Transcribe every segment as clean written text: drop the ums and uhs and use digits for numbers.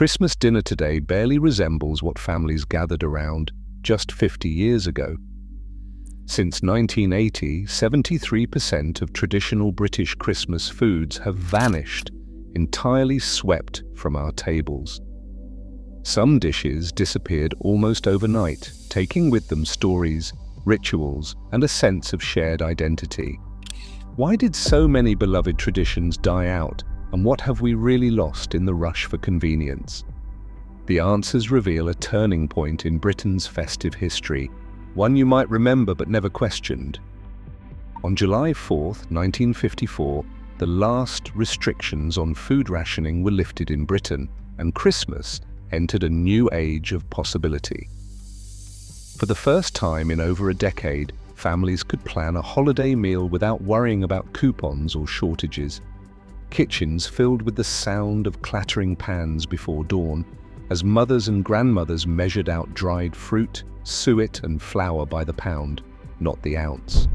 Christmas dinner today barely resembles what families gathered around just 50 years ago. Since 1980, 73% of traditional British Christmas foods have vanished, entirely swept from our tables. Some dishes disappeared almost overnight, taking with them stories, rituals, and a sense of shared identity. Why did so many beloved traditions die out, and what have we really lost in the rush for convenience? The answers reveal a turning point in Britain's festive history, one you might remember but never questioned. On July 4, 1954, the last restrictions on food rationing were lifted in Britain, and Christmas entered a new age of possibility. For the first time in over a decade, families could plan a holiday meal without worrying about coupons or shortages. Kitchens filled with the sound of clattering pans before dawn, as mothers and grandmothers measured out dried fruit, suet and flour by the pound, not the ounce.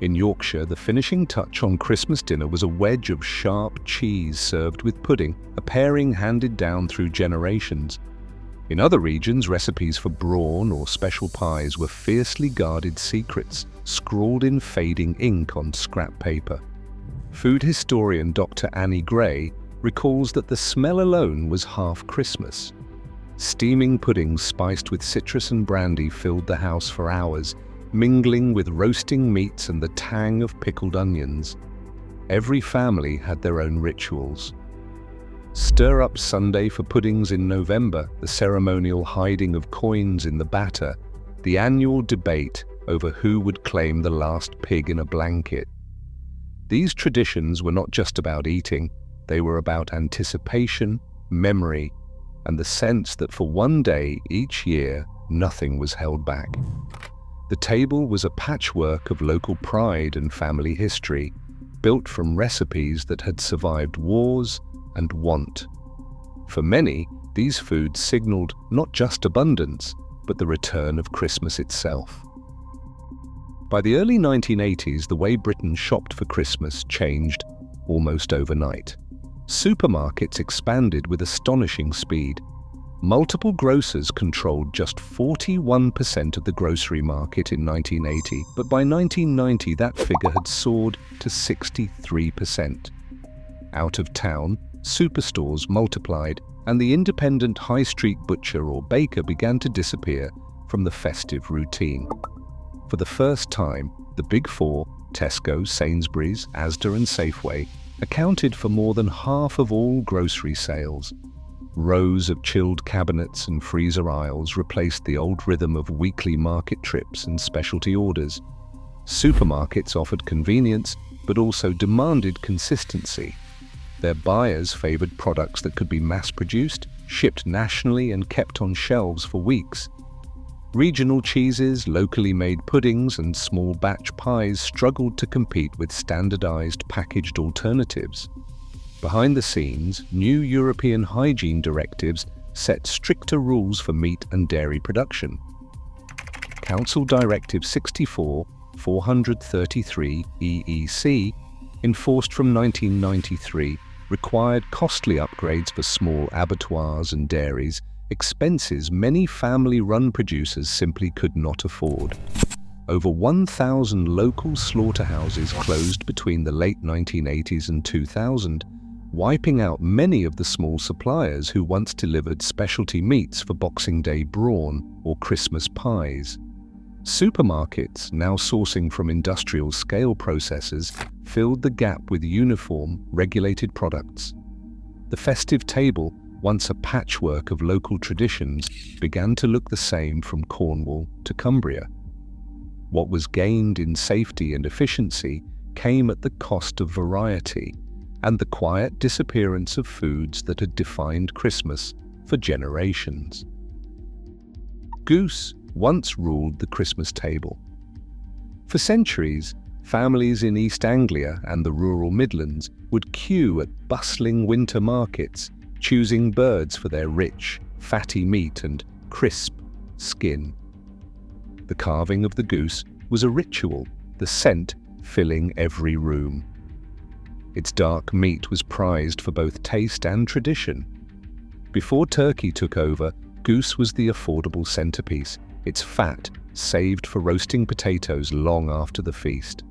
In Yorkshire, the finishing touch on Christmas dinner was a wedge of sharp cheese served with pudding, a pairing handed down through generations. In other regions, recipes for brawn or special pies were fiercely guarded secrets, scrawled in fading ink on scrap paper. Food historian Dr. Annie Gray recalls that the smell alone was half Christmas. Steaming puddings spiced with citrus and brandy filled the house for hours, mingling with roasting meats and the tang of pickled onions. Every family had their own rituals. Stir-up Sunday for puddings in November, the ceremonial hiding of coins in the batter, the annual debate over who would claim the last pig in a blanket. These traditions were not just about eating, they were about anticipation, memory, and the sense that for one day each year, nothing was held back. The table was a patchwork of local pride and family history, built from recipes that had survived wars and want. For many, these foods signaled not just abundance, but the return of Christmas itself. By the early 1980s, the way Britain shopped for Christmas changed almost overnight. Supermarkets expanded with astonishing speed. Multiple grocers controlled just 41% of the grocery market in 1980, but by 1990 that figure had soared to 63%. Out of town, superstores multiplied, and the independent high street butcher or baker began to disappear from the festive routine. For the first time, the Big Four, Tesco, Sainsbury's, Asda and Safeway, accounted for more than half of all grocery sales. Rows of chilled cabinets and freezer aisles replaced the old rhythm of weekly market trips and specialty orders. Supermarkets offered convenience, but also demanded consistency. Their buyers favored products that could be mass-produced, shipped nationally, and kept on shelves for weeks. Regional cheeses, locally made puddings, and small batch pies struggled to compete with standardized packaged alternatives. Behind the scenes, new European hygiene directives set stricter rules for meat and dairy production. Council Directive 64/433 EEC, enforced from 1993, required costly upgrades for small abattoirs and dairies, expenses many family-run producers simply could not afford. Over 1,000 local slaughterhouses closed between the late 1980s and 2000, wiping out many of the small suppliers who once delivered specialty meats for Boxing Day brawn or Christmas pies. Supermarkets, now sourcing from industrial-scale processors, filled the gap with uniform, regulated products. The festive table, once a patchwork of local traditions, began to look the same from Cornwall to Cumbria. What was gained in safety and efficiency came at the cost of variety and the quiet disappearance of foods that had defined Christmas for generations. Goose once ruled the Christmas table. For centuries, families in East Anglia and the rural Midlands would queue at bustling winter markets, choosing birds for their rich, fatty meat and crisp skin. The carving of the goose was a ritual, the scent filling every room. Its dark meat was prized for both taste and tradition. Before turkey took over, goose was the affordable centerpiece, its fat saved for roasting potatoes long after the feast.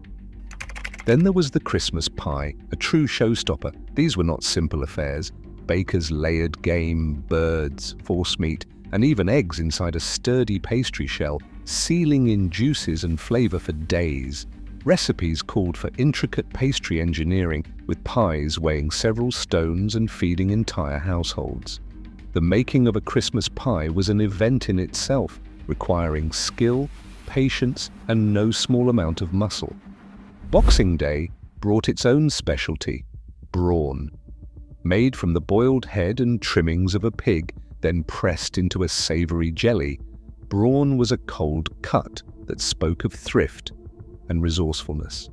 Then there was the Christmas pie, a true showstopper. These were not simple affairs. Bakers layered game, birds, forcemeat, and even eggs inside a sturdy pastry shell, sealing in juices and flavor for days. Recipes called for intricate pastry engineering, with pies weighing several stones and feeding entire households. The making of a Christmas pie was an event in itself, requiring skill, patience, and no small amount of muscle. Boxing Day brought its own specialty, brawn. Made from the boiled head and trimmings of a pig, then pressed into a savory jelly, brawn was a cold cut that spoke of thrift and resourcefulness.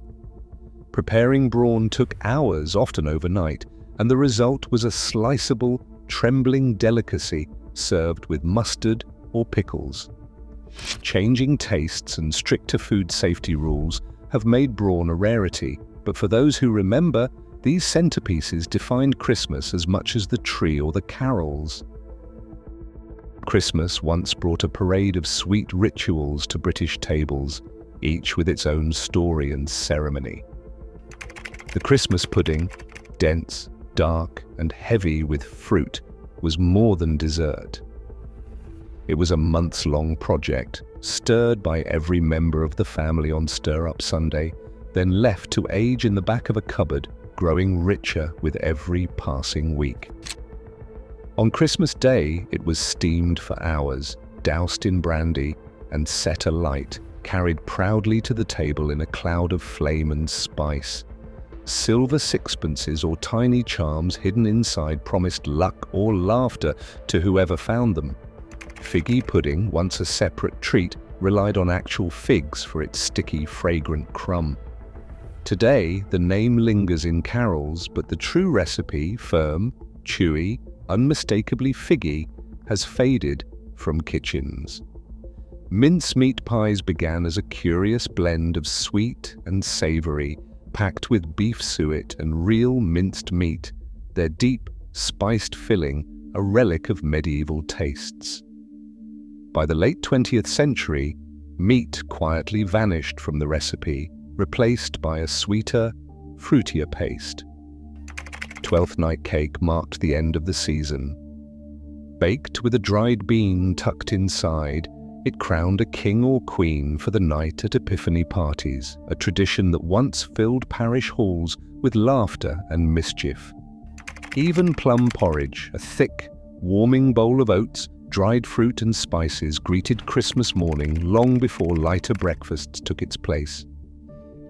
Preparing brawn took hours, often overnight, and the result was a sliceable, trembling delicacy served with mustard or pickles. Changing tastes and stricter food safety rules have made brawn a rarity, but for those who remember, these centerpieces defined Christmas as much as the tree or the carols. Christmas once brought a parade of sweet rituals to British tables, each with its own story and ceremony. The Christmas pudding, dense, dark, and heavy with fruit, was more than dessert. It was a months-long project, stirred by every member of the family on Stir-Up Sunday, then left to age in the back of a cupboard, growing richer with every passing week. On Christmas Day, it was steamed for hours, doused in brandy, and set alight, carried proudly to the table in a cloud of flame and spice. Silver sixpences or tiny charms hidden inside promised luck or laughter to whoever found them. Figgy pudding, once a separate treat, relied on actual figs for its sticky, fragrant crumb. Today, the name lingers in carols, but the true recipe, firm, chewy, unmistakably figgy, has faded from kitchens. Mincemeat pies began as a curious blend of sweet and savory, packed with beef suet and real minced meat, their deep, spiced filling a relic of medieval tastes. By the late 20th century, meat quietly vanished from the recipe, replaced by a sweeter, fruitier paste. Twelfth Night cake marked the end of the season. Baked with a dried bean tucked inside, it crowned a king or queen for the night at Epiphany parties, a tradition that once filled parish halls with laughter and mischief. Even plum porridge, a thick, warming bowl of oats, dried fruit and spices, greeted Christmas morning long before lighter breakfasts took its place.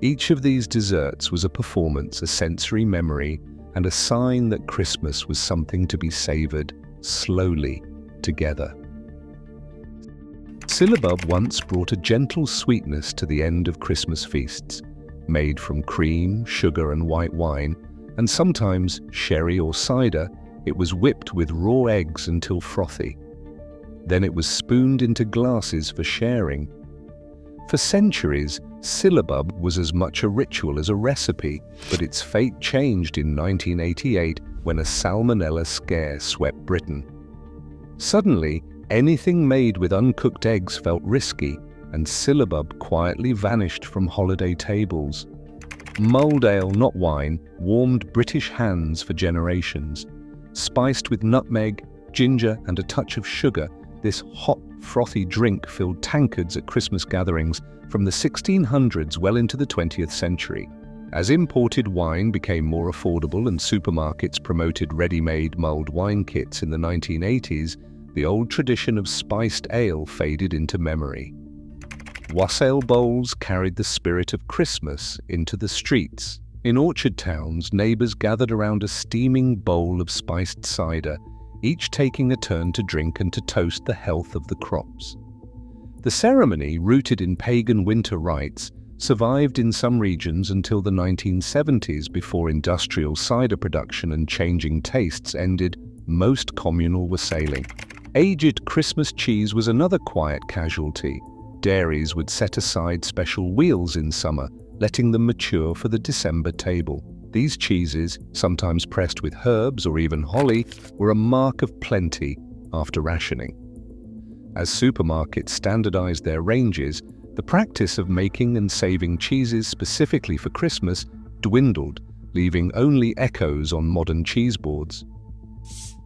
Each of these desserts was a performance, a sensory memory, and a sign that Christmas was something to be savored slowly together. Syllabub once brought a gentle sweetness to the end of Christmas feasts, made from cream, sugar, and white wine, and sometimes sherry or cider. It was whipped with raw eggs until frothy. Then it was spooned into glasses for sharing. For centuries, syllabub was as much a ritual as a recipe, but its fate changed in 1988 when a salmonella scare swept Britain. Suddenly, anything made with uncooked eggs felt risky, and syllabub quietly vanished from holiday tables. Mulled ale, not wine, warmed British hands for generations. Spiced with nutmeg, ginger, and a touch of sugar, this hot, frothy drink filled tankards at Christmas gatherings from the 1600s well into the 20th century. As imported wine became more affordable and supermarkets promoted ready-made mulled wine kits in the 1980s, the old tradition of spiced ale faded into memory. Wassail bowls carried the spirit of Christmas into the streets. In orchard towns, neighbors gathered around a steaming bowl of spiced cider, each taking a turn to drink and to toast the health of the crops. The ceremony, rooted in pagan winter rites, survived in some regions until the 1970s before industrial cider production and changing tastes ended most communal wassailing. Aged Christmas cheese was another quiet casualty. Dairies would set aside special wheels in summer, letting them mature for the December table. These cheeses, sometimes pressed with herbs or even holly, were a mark of plenty after rationing. As supermarkets standardized their ranges, the practice of making and saving cheeses specifically for Christmas dwindled, leaving only echoes on modern cheese boards.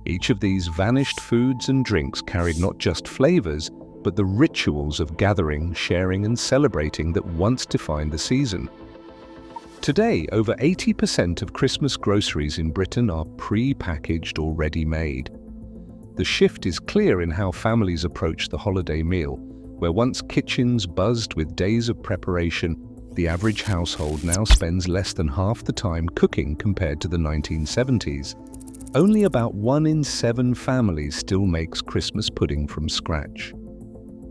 Each of these vanished foods and drinks carried not just flavors, but the rituals of gathering, sharing, and celebrating that once defined the season. Today, over 80% of Christmas groceries in Britain are pre-packaged or ready-made. The shift is clear in how families approach the holiday meal, where once kitchens buzzed with days of preparation, the average household now spends less than half the time cooking compared to the 1970s. Only about 1 in 7 families still makes Christmas pudding from scratch.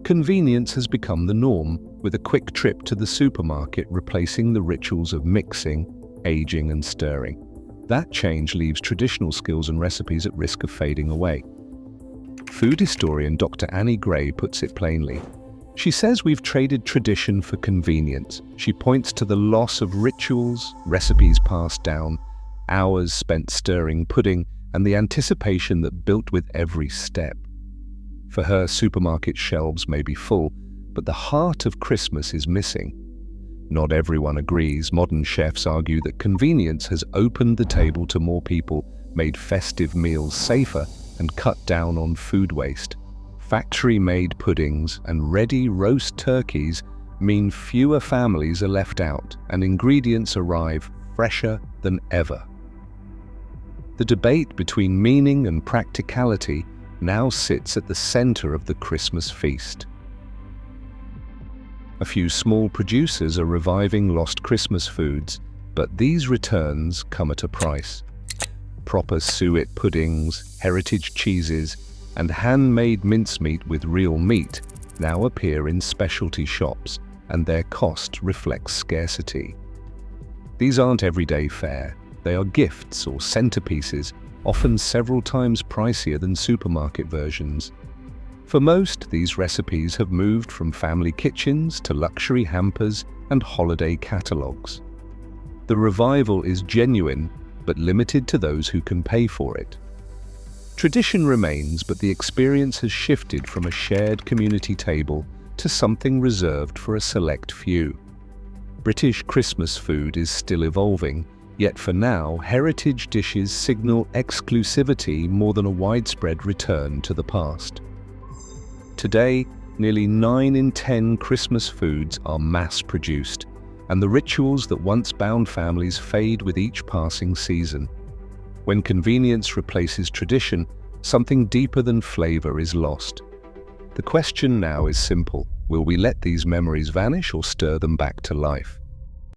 Convenience has become the norm, with a quick trip to the supermarket replacing the rituals of mixing, aging, and stirring. That change leaves traditional skills and recipes at risk of fading away. Food historian Dr. Annie Gray puts it plainly. She says we've traded tradition for convenience. She points to the loss of rituals, recipes passed down, hours spent stirring pudding, and the anticipation that built with every step. For her, supermarket shelves may be full, but the heart of Christmas is missing. Not everyone agrees. Modern chefs argue that convenience has opened the table to more people, made festive meals safer, and cut down on food waste. Factory-made puddings and ready roast turkeys mean fewer families are left out, and ingredients arrive fresher than ever. The debate between meaning and practicality now sits at the center of the Christmas feast. A few small producers are reviving lost Christmas foods, but these returns come at a price. Proper suet puddings, heritage cheeses, and handmade mincemeat with real meat now appear in specialty shops, and their cost reflects scarcity. These aren't everyday fare. They are gifts or centerpieces, often several times pricier than supermarket versions. For most, these recipes have moved from family kitchens to luxury hampers and holiday catalogs. The revival is genuine, but limited to those who can pay for it. Tradition remains, but the experience has shifted from a shared community table to something reserved for a select few. British Christmas food is still evolving, yet for now, heritage dishes signal exclusivity more than a widespread return to the past. Today, nearly 9 in 10 Christmas foods are mass-produced, and the rituals that once bound families fade with each passing season. When convenience replaces tradition, something deeper than flavor is lost. The question now is simple: will we let these memories vanish or stir them back to life?